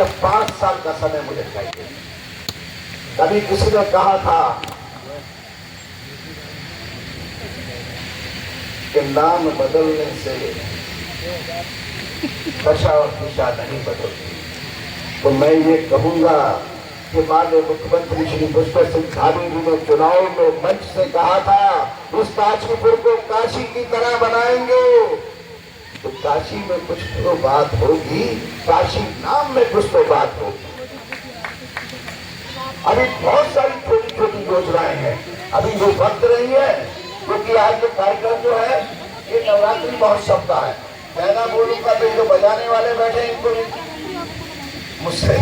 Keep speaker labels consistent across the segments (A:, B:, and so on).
A: सिर्फ 5 साल का समय मुझे चाहिए। कभी किसी ने कहा था कि नाम बदलने से दशा और दिशा नहीं बदलती, तो मैं ये कहूंगा कि माननीय मुख्यमंत्री श्री पुष्कर सिंह धामी जी ने चुनाव में मंच से कहा था इस काशीपुर को काशी की तरह बनाएंगे। तो काशी में कुछ तो बात होगी, काशी नाम में कुछ तो बात होगी। अभी बहुत सारी छोटी छोटी योजनाएं हैं, अभी जो वक्त रही है, क्योंकि आज जो कार्यक्रम जो है ये नवरात्रि महोत्सव का है। मैं ना बोलूंगा तो जो बजाने वाले बैठे इनको भी मुझसे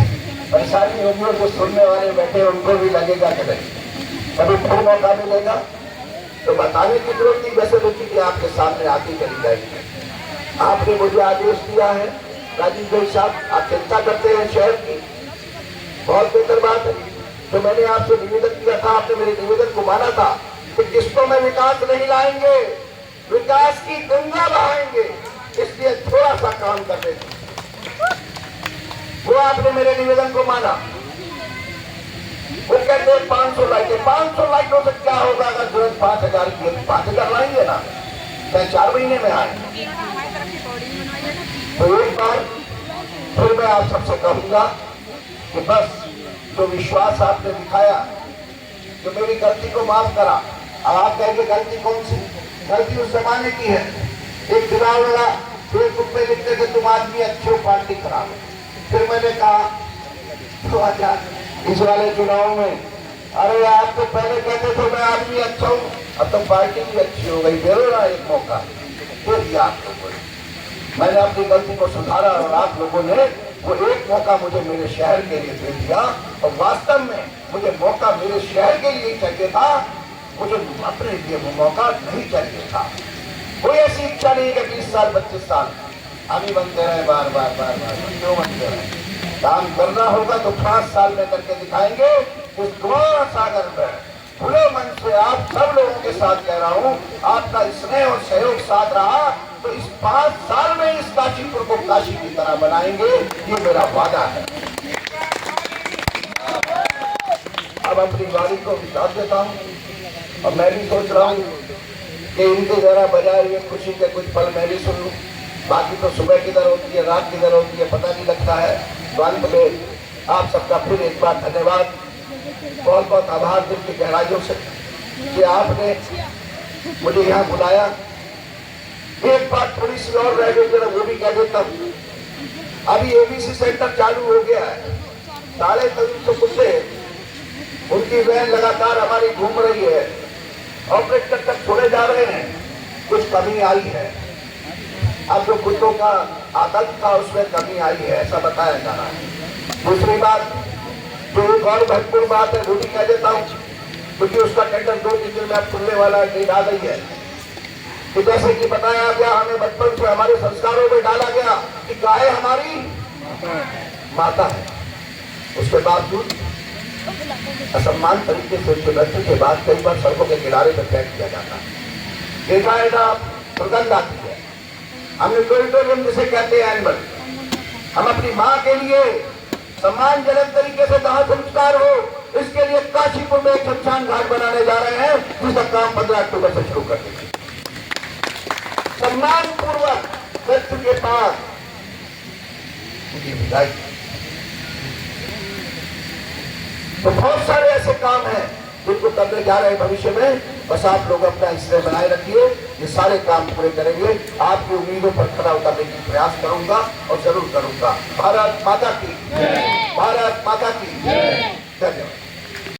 A: परेशानी होगी और जो सुनने वाले बैठे उनको भी लगेगा कि नहीं। कभी फिर मौका मिलेगा तो बताने की जरूरत नहीं, वैसे तो चीजें आपके सामने आती चली जाएगी। आपने मुझे आदेश दिया है राजीव भाई साहब, आप चिंता करते हैं शहर की, बहुत बेहतर बात है। तो मैंने आपसे निवेदन किया था, आपने मेरे निवेदन को माना था कि किस्तों में विकास नहीं लाएंगे, विकास की गंगा बहाएंगे, इसलिए थोड़ा सा काम कर देते। वो आपने मेरे निवेदन को माना। वो कहते हैं 500 लाइटें, 500 लाइटों से क्या होगा अगर जो 5000 की 5000 लाएंगे ना, मैं 4 महीने में आएंगे। तो एक बार फिर मैं आप सबसे कहूंगा कि बस जो विश्वास आपने दिखाया, जो मेरी गलती को माफ करा। अब आप कहेंगे गलती कौन सी? गलती उस जमाने की है, एक चुनाव लड़ा, फेसबुक पे लिखते थे तुम आदमी अच्छे हो, पार्टी खराब है। फिर मैंने कहा तो अच्छा इस वाले चुनाव में, अरे आप तो पहले कहते थे मैं आदमी अच्छा हूँ, अब तो पार्टी भी अच्छी हो गई, दे दो ना एक मौका। दे दिया आप लोगों ने, मैंने अपनी गलती को सुधारा और आप लोगों ने वो एक मौका मुझे मेरे शहर के लिए दे दिया। और वास्तव में मुझे मौका मेरे शहर के लिए चाहिए था, मुझे अपने लिए वो मौका नहीं चाहिए था। कोई ऐसी इच्छा नहीं कि 20 साल 25 साल अभी बनते रहे, बार बार बार बार क्यों बनते रहे? काम करना होगा तो 5 साल में करके दिखाएंगे। इस दुआ सागर में खुले मन से आप सब लोगों के साथ कह रहा हूँ, आपका स्नेह और सहयोग साथ रहा तो इस 5 साल में इस काशीपुर को काशी की तरह बनाएंगे, ये मेरा वादा है। अब अपनी गाड़ी को विचार देता हूँ और मैं भी सोच रहा हूँ कि इनके जरा बजाय ये खुशी के कुछ पल मैं भी सुन लूँ। बाकी तो सुबह किधर होती है, रात किधर होती है, पता नहीं लगता है। तो अंत में आप सबका फिर एक बार धन्यवाद, बहुत बहुत आभार दिल की गहराइयों से कि आपने मुझे यहाँ बुलाया। एक बात थोड़ी सी और रह गई, जरा वो भी कह देता हूँ। अभी एबीसी सेंटर चालू हो गया है, 3:30 कुत्ते उनकी वैन लगातार हमारी घूम रही है, ऑपरेटर तक छोड़े जा रहे हैं, कुछ कमी आई है। अब जो कुत्तों का आतंक था उसमें कमी आई है, ऐसा बताया जा रहा है। दूसरी बात जो एक और महत्वपूर्ण बात है वो भी कह देता हूँ, क्योंकि उसका टेंडर 2-3 दिन में अब खुलने वाला डेट आ गई है कि जैसे कि बताया गया, हमें बचपन से हमारे संस्कारों में डाला गया कि गाय हमारी माता है, उसके बावजूद असम्मान तरीके से उसके मृत्यु के बाद कई बार सड़कों के किनारे पर फेंक दिया जाता है। देखा है ना, दुर्गंध आती है। हमने टोरिटोरियम जिसे कहते हैं एनिमल, हम अपनी माँ के लिए सम्मानजनक तरीके से दाह संस्कार हो, इसके लिए काशीपुर में एक शमशान घाट बनाने जा रहे हैं, जिसका काम 15 अक्टूबर से शुरू कर देंगे। सम्मान पूर्वक मृत्यु के पास उनकी विदाई। तो बहुत सारे ऐसे काम हैं जिनको करने जा रहे हैं भविष्य में, बस आप लोग अपना हिस्से बनाए रखिए, ये सारे काम पूरे करेंगे। आपकी उम्मीदों पर खरा उतरने की प्रयास करूंगा और जरूर करूंगा। भारत माता की, भारत माता की धन्यवाद।